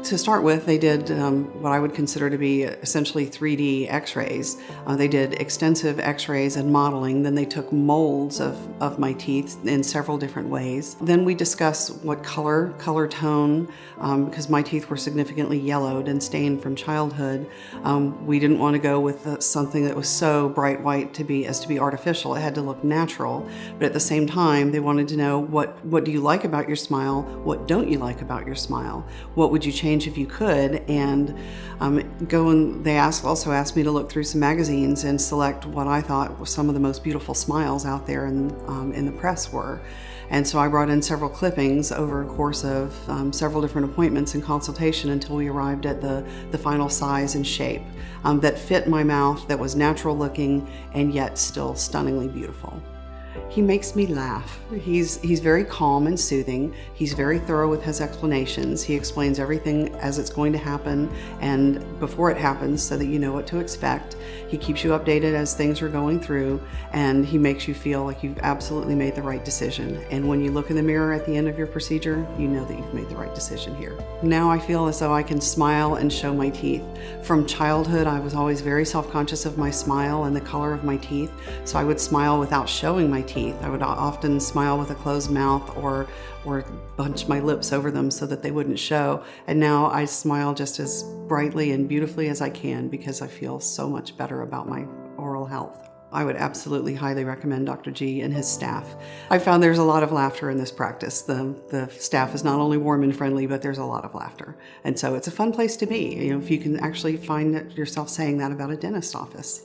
To start with, they did what I would consider to be essentially 3D x-rays. They did extensive x-rays and modeling. Then they took molds of my teeth in several different ways. Then we discussed what color tone, because my teeth were significantly yellowed and stained from childhood. We didn't want to go with something that was so bright white to be artificial. It had to look natural. But at the same time, they wanted to know what do you like about your smile? What don't you like about your smile? What would you change if you could? And they also asked me to look through some magazines and select what I thought were some of the most beautiful smiles out there in the press were. And so I brought in several clippings over a course of several different appointments and consultation until we arrived at the final size and shape that fit my mouth, that was natural looking and yet still stunningly beautiful. He makes me laugh. He's very calm and soothing. He's very thorough with his explanations. He explains everything as it's going to happen and before it happens so that you know what to expect. He keeps you updated as things are going through, and he makes you feel like you've absolutely made the right decision. And when you look in the mirror at the end of your procedure, you know that you've made the right decision here. Now I feel as though I can smile and show my teeth. From childhood, I was always very self-conscious of my smile and the color of my teeth, so I would smile without showing my teeth. I would often smile with a closed mouth or bunch my lips over them so that they wouldn't show. And now I smile just as brightly and beautifully as I can because I feel so much better about my oral health. I would absolutely highly recommend Dr. G and his staff. I found there's a lot of laughter in this practice. The staff is not only warm and friendly, but there's a lot of laughter. And so it's a fun place to be, if you can actually find yourself saying that about a dentist office.